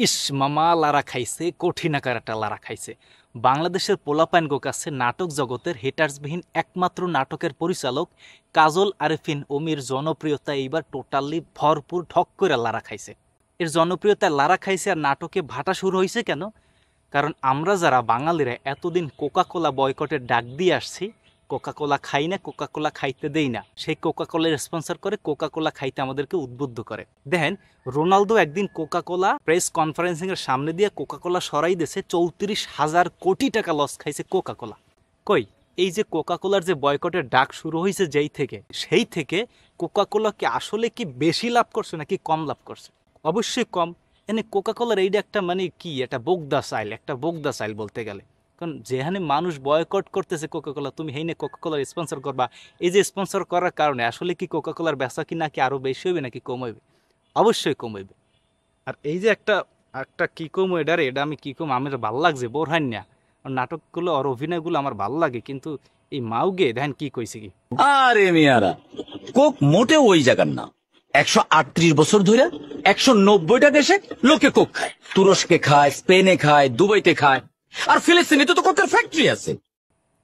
ইস মামা লারা খাইছে, কঠিন আকার একটা লারা খাইছে। বাংলাদেশের পোলাপাইন গোকাছে নাটক জগতের হেটার্সবিহীন একমাত্র নাটকের পরিচালক কাজল আরেফিন ওমির জনপ্রিয়তা এইবার টোটালি ভরপুর ঠক করে লারা খাইছে। এর জনপ্রিয়তা লারা খাইছে আর নাটকে ভাটা শুরু হয়েছে কেন? কারণ আমরা যারা বাঙালিরা এতদিন কোকাকোলা বয়কটের ডাক দিয়ে আসছি, কোকাকোলা খাই না, কোকাকোলা খাইতে দেই না, সেই কোকাকোলার স্পন্সর করে কোকাকোলা খাইতে আমাদেরকে উদ্বুদ্ধ করে। দেখেন, রোনালদো একদিন কোকাকোলা প্রেস কনফারেন্সিং এর সামনে দিয়ে কোকাকোলা সরাই দিয়েছে, 34,000 কোটি টাকা লস খাইছে কোকাকোলা। কই এই যে কোকাকোলার যে বয়কটের ডাক শুরু হয়েছে সেই থেকে কোকাকোলা কি আসলে কি বেশি লাভ করছে নাকি কম লাভ করছে? অবশ্যই কম। এনে কোকাকোলার এইটা একটা মানে কি একটা বোগদা সাইল বলতে গেলে। কারণ যেখানে মানুষ বয়কট করতেছে কোকাকোলা, তুমি হেইনে কোকাকোলার স্পন্সর করবা, এই যে স্পন্সর করার কারণে আসলে কি কোকাকোলার বেচা কিনা কি আরো বেশি হইবে নাকি কম হইবে? অবশ্যই কম হইবে। আর এই যে একটা একটা কি কম এটা আমি কি কম, আমার ভাল লাগছে বোরহান না নাটকগুলো আর অভিনয়গুলো আমার ভাল লাগে, কিন্তু এই মাউগে দেখেন কি কইছে কি। আরে মিয়ারা, কোক মোটেও ওই জায়গার না। 138 বছর ধরে 190টা দেশে লোকে কোক খায়। তুরস্কে খায়, স্পেনে খায়, দুবাইতে খায়, আর ফিলিস্তিনে তো কোকের ফ্যাক্টরি আছে।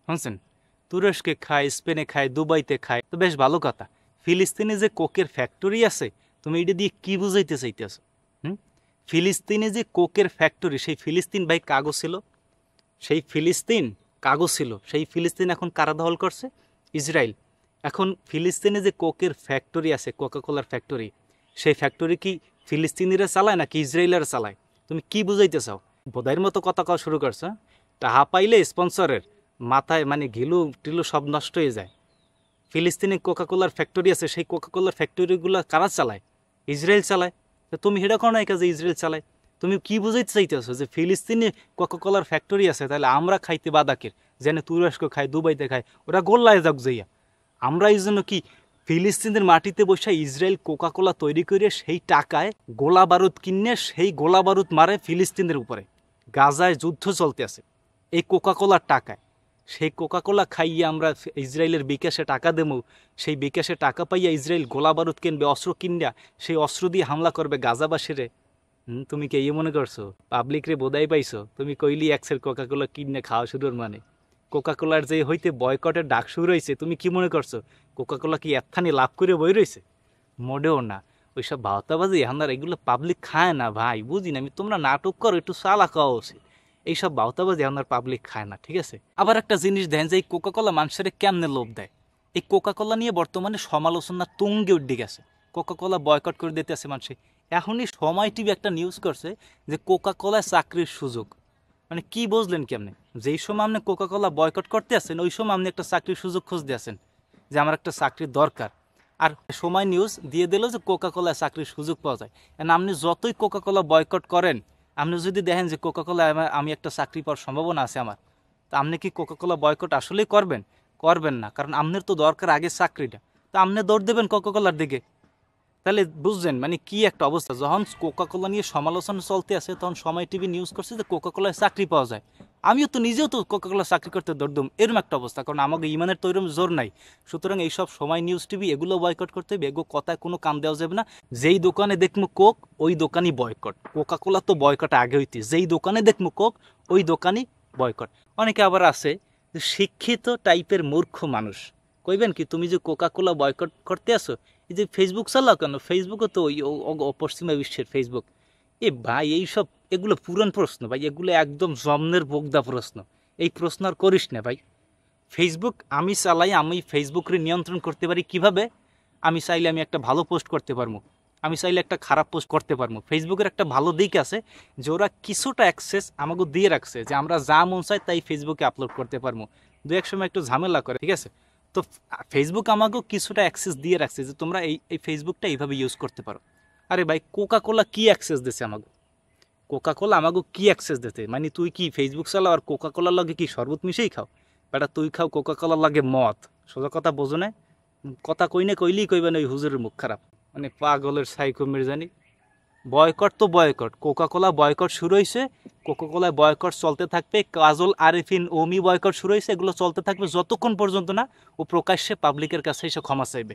শুনছেন, তুরস্কে খায়, স্পেনে খায়, দুবাইতে খায়, তো বেশ ভালো কথা। ফিলিস্তিনে যে কোকের ফ্যাক্টরি আছে, তুমি এটা দিয়ে কি বুঝাইতে চাইতেছো? ফিলিস্তিনে যে কোকের ফ্যাক্টরি, সেই ফিলিস্তিন ভাই কাগজ ছিল, সেই ফিলিস্তিন এখন কারা দখল করছে? ইসরায়েল। এখন ফিলিস্তিনে যে কোকের ফ্যাক্টরি আছে, কোকাকোলার ফ্যাক্টরি, সেই ফ্যাক্টরি কি ফিলিস্তিনিরা চালায় নাকি ইসরায়েলের চালায়? তুমি কি বুঝাইতে চাও? বোধাইয়ের মতো কথা কওয়া শুরু করছো। টাহা পাইলে স্পন্সরের মাথায় মানে ঘিলু টিলু সব নষ্ট হয়ে যায়। ফিলিস্তিনে কোকাকোলার ফ্যাক্টরি আছে, সেই কোকাকোলার ফ্যাক্টরিগুলো কারা চালায়? ইসরায়েল চালায়। তো তুমি হেডা করো না যে ইসরায়েল চালায়। তুমি কি বুঝাইতে চাইতেছো যে ফিলিস্তিনে কোকাকোলার ফ্যাক্টরি আছে, তাহলে আমরা খাইতে বাদাকের, যেন তুরস্ক খায়, দুবাইতে খায়, ওরা গোল্লায় যাক যাইয়া। আমরা এই জন্য কি ফিলিস্তিনের মাটিতে বসে ইসরায়েল কোকাকোলা তৈরি করে সেই টাকায় গোলা বারুদ কিনে সেই গোলা বারুদ মারে ফিলিস্তিনের উপরে। গাজায় যুদ্ধ চলতে আছে এই কোকাকোলার টাকায়। সেই কোকাকোলা খাইয়ে আমরা ইসরায়েলের বিকাশে টাকা দেবো, সেই বিকাশে টাকা পাইয়া ইসরায়েল গোলা বারুদ কিনবে, অস্ত্র কিনবা, সেই অস্ত্র দিয়ে হামলা করবে গাজাবাসীরে। তুমি কে ইয়ে মনে করছো? পাবলিক রে বোধাই পাইছো? তুমি কইলি এক্সের কোকাকোলা কিনে খাওয়া শুরুর মানে কোকাকোলার যে হইতে বয়কটের ডাক শুরু হয়েছে, তুমি কি মনে করছো কোকাকোলা কি এত্থানি লাভ করে বই রয়েছে? মোটেও না। ওইসব বাহতাবাজি আমার এগুলো পাবলিক খায় না ভাই, বুঝি না আমি। তোমরা নাটক করো, একটু চালা খাওয়া উচিত। এইসব বাহতাবাজি আমার পাবলিক খায় না, ঠিক আছে? আবার একটা জিনিস দেন যে এই কোকাকোলা মানুষের কেমনে লোভ দেয়। এই কোকাকোলা নিয়ে বর্তমানে সমালোচনা তুঙ্গে উঠে গেছে। কোকাকোলা বয়কট করে দিতে আছে মানুষে। এখনই সময় টিভি একটা নিউজ করছে যে কোকাকোলায় চাকরির সুযোগ। মানে কি বুঝলেন কেমনে? যেই সময় আপনি কোকাকোলা বয়কট করতে আছেন, ওই সময় আপনি একটা চাকরির সুযোগ খুঁজতে আছেন যে আমার একটা চাকরির দরকার। আর সময় নিউজ দিয়ে দিল যে কোকাকোলায় চাকরির সুযোগ পাওয়া যায়। আপনি যতই কোকাকোলা বয়কট করেন, আপনি যদি দেখেন যে কোকাকোলা আমি একটা চাকরি পাওয়ার সম্ভাবনা আছে আমার, তা আপনি কি কোকাকোলা বয়কট আসলেই করবেন? করবেন না, কারণ আপনার তো দরকার আগে চাকরিটা। তা আপনি দৌড় দেবেন কোকাকোলার দিকে। তাহলে বুঝছেন মানে কি একটা অবস্থা। যখন কোকাকোলা নিয়ে সমালোচনা চলতে আছে, তখন সময় টিভি নিউজ করছে যে কোকাকোলায় চাকরি পাওয়া যায়। আমিও তো নিজেও তো কোকাকোলা চাকরি করতে দৌড়দম, এরকম একটা অবস্থা। কারণ আমাকে ইমানের তৈরম জোর নাই। সুতরাং এইসব সময় নিউজ টিভি এগুলো বয়কট করতে হবে। এগো কথায় কোনো কাম দেওয়া যাবে না। যেই দোকানে দেখবো কোক, ওই দোকানই বয়কট। কোকাকোলা তো বয়কট আগে হইতে, যেই দোকানে দেখবো কোক, ওই দোকানই বয়কট। অনেকে আবার আছে যে শিক্ষিত টাইপের মূর্খ মানুষ, কইবেন কি তুমি যে কোকাকোলা বয়কট করতে আসো, এই যে ফেসবুক চালাও কেন? ফেসবুকও তো ওই পশ্চিমা বিশ্বের ফেসবুক। এ ভাই এইসব এগুলো পুরান প্রশ্ন ভাই, এগুলো একদম জন্মের বোগদা প্রশ্ন। এই প্রশ্ন আর করিস না ভাই। ফেসবুক আমি চালাই, আমি ফেসবুককে নিয়ন্ত্রণ করতে পারি কিভাবে? আমি চাইলে আমি একটা ভালো পোস্ট করতে পারবো, আমি চাইলে একটা খারাপ পোস্ট করতে পারবো। ফেসবুকের একটা ভালো দিক আছে যে ওরা কিছুটা অ্যাক্সেস আমাকে দিয়ে রাখছে, যে আমরা যা মন চাই তাই ফেসবুকে আপলোড করতে পারবো। দু এক সময় একটু ঝামেলা করে, ঠিক আছে? তো ফেসবুক আমাকেও কিছুটা অ্যাক্সেস দিয়ে রাখছে যে তোমরা এই ফেসবুকটা এইভাবে ইউজ করতে পারো। আরে ভাই, কোকাকোলা কি অ্যাক্সেস দিছে আমাকে? কোকাকোলা আমাকে কি অ্যাক্সেস দিতে? মানে তুই কি ফেসবুক চালাও আর কোকাকোলার লাগে কি শরবত মিশেই খাও? বেটা তুই খাও কোকাকোলার লাগে মদ। সোজা কথা বোঝো না? কথা কইনে কইলেই কইবেন ওই হুজুরের মুখ খারাপ, মানে পাগলের সাইকো মির্জানি। বয়কট তো বয়কট, কোকাকোলা বয়কট শুরু হয়েছে, কোকাকোলায় বয়কট চলতে থাকবে। কাজল আরেফিন ওমি বয়কট শুরু হয়েছে, এগুলো চলতে থাকবে যতক্ষণ পর্যন্ত না ও প্রকাশ্যে পাবলিকের কাছে এসে ক্ষমা চাইবে।